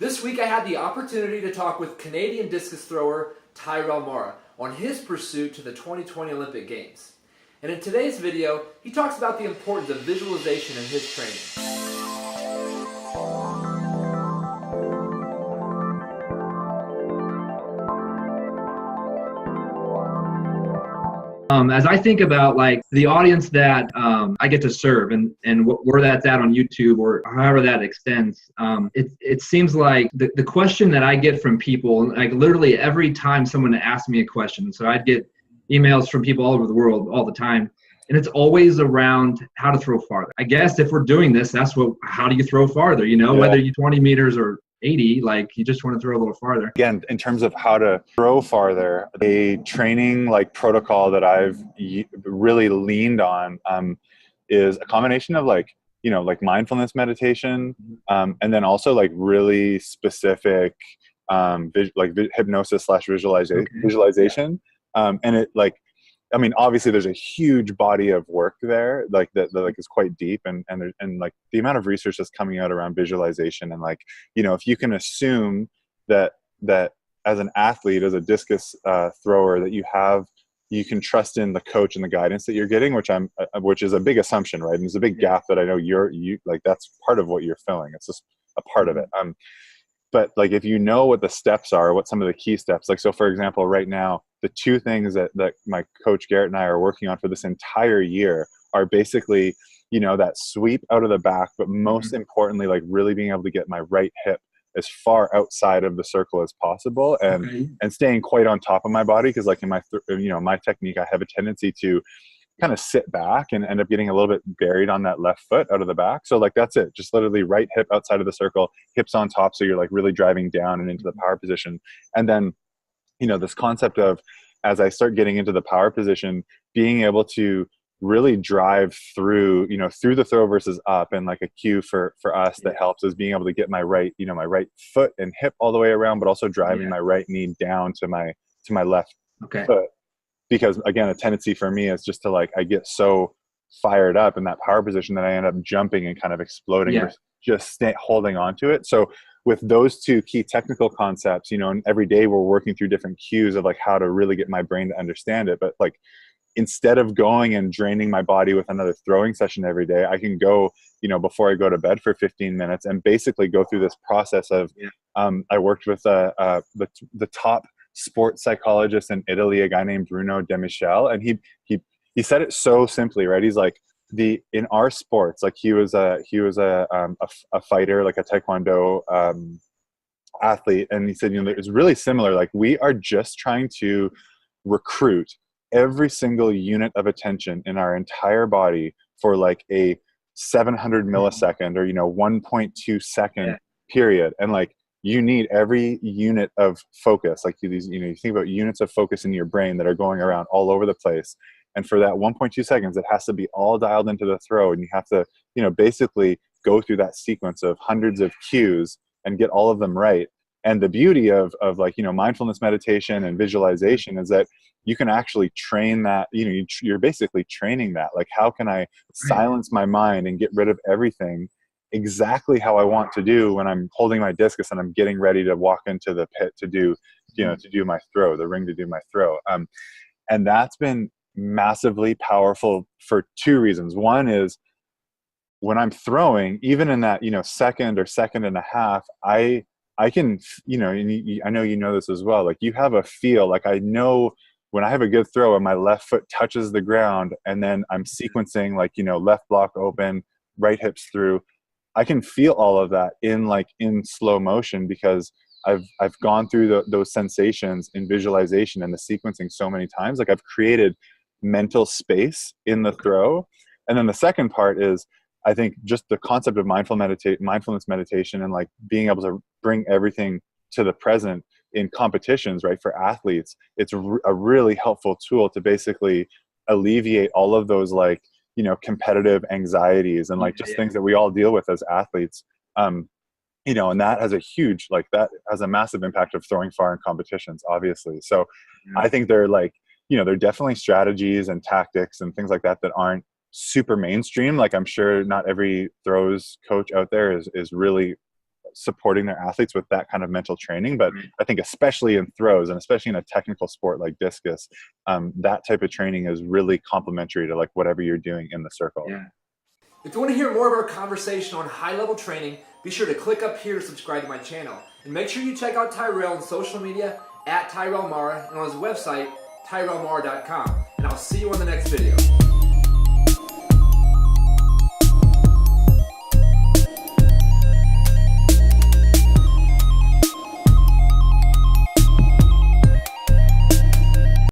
This week I had the opportunity to talk with Canadian discus thrower Tyrell Mara on his pursuit to the 2020 Olympic Games. And in today's video, he talks about the importance of visualization in his training. As I think about like the audience that I get to serve and where that's at on YouTube or however that extends, it seems like the question that I get from people, like literally every time someone asks me a question, so I'd get emails from people all over the world all the time, and it's always around how to throw farther. I guess if we're doing this, how do you throw farther? You know, whether you 20 meters or 80, like you just want to throw a little farther. Again, in terms of how to throw farther, a training like protocol that I've really leaned on is a combination of like mindfulness meditation, and then also like really specific hypnosis / visualization. And it obviously there's a huge body of work there, like that is quite deep, and like the amount of research that's coming out around visualization, and like, if you can assume that as an athlete, as a discus thrower, that you can trust in the coach and the guidance that you're getting, which is a big assumption, right? And it's a big gap that I know you like, that's part of what you're filling. It's just a part of it. But like, if you know what the steps are, what some of the key steps, like, so for example, right now, the two things that my coach Garrett and I are working on for this entire year are basically, that sweep out of the back, but most importantly, like really being able to get my right hip as far outside of the circle as possible, and staying quite on top of my body. Cause like in my technique, I have a tendency to kind of sit back and end up getting a little bit buried on that left foot out of the back. So like, that's it. Just literally right hip outside of the circle, hips on top. So you're like really driving down and into the power position. And then, this concept of, as I start getting into the power position, being able to really drive through, through the throw versus up. And like a cue for us that helps is being able to get my right foot and hip all the way around, but also driving my right knee down to my left foot. Because again, a tendency for me is just to like, I get so fired up in that power position that I end up jumping and kind of exploding, or just holding on to it. So with those two key technical concepts, and every day we're working through different cues of like how to really get my brain to understand it. But like, instead of going and draining my body with another throwing session every day, I can go, before I go to bed for 15 minutes and basically go through this process of, I worked with the top sports psychologist in Italy, a guy named Bruno De Michel, and he said it so simply, right? He's like, in our sports, like he was a fighter, like a taekwondo athlete, and he said, it's really similar. Like, we are just trying to recruit every single unit of attention in our entire body for like a 700 millisecond or 1.2 second period, and like, you need every unit of focus. Like you think about units of focus in your brain that are going around all over the place. And for that 1.2 seconds, it has to be all dialed into the throw. And you have to, basically go through that sequence of hundreds of cues and get all of them right. And the beauty of like, mindfulness meditation and visualization is that you can actually train that, you're basically training that. Like, how can I silence my mind and get rid of everything exactly how I want to do when I'm holding my discus and I'm getting ready to walk into the pit to do, to do my throw, the ring to do my throw. And that's been massively powerful for two reasons. One is, when I'm throwing, even in that, second or second and a half, I can, and I know you know this as well, like you have a feel, like I know when I have a good throw and my left foot touches the ground and then I'm sequencing like, left block open, right hips through, I can feel all of that in slow motion, because I've gone through those sensations in visualization and the sequencing so many times. Like, I've created mental space in the throw. And then the second part is, I think, just the concept of mindfulness meditation and like being able to bring everything to the present in competitions, right? For athletes, it's a really helpful tool to basically alleviate all of those like, competitive anxieties and like just things that we all deal with as athletes. And that has a massive impact of throwing far in competitions, obviously. So I think they're like, they're definitely strategies and tactics and things like that aren't super mainstream. Like, I'm sure not every throws coach out there is really supporting their athletes with that kind of mental training. But Right. I think especially in throws, and especially in a technical sport like discus, that type of training is really complementary to like whatever you're doing in the circle. Yeah. If you want to hear more of our conversation on high-level training, be sure to click up here to subscribe to my channel. And make sure you check out Tyrell on social media at Tyrell Mara and on his website, tyrellmara.com. And I'll see you on the next video.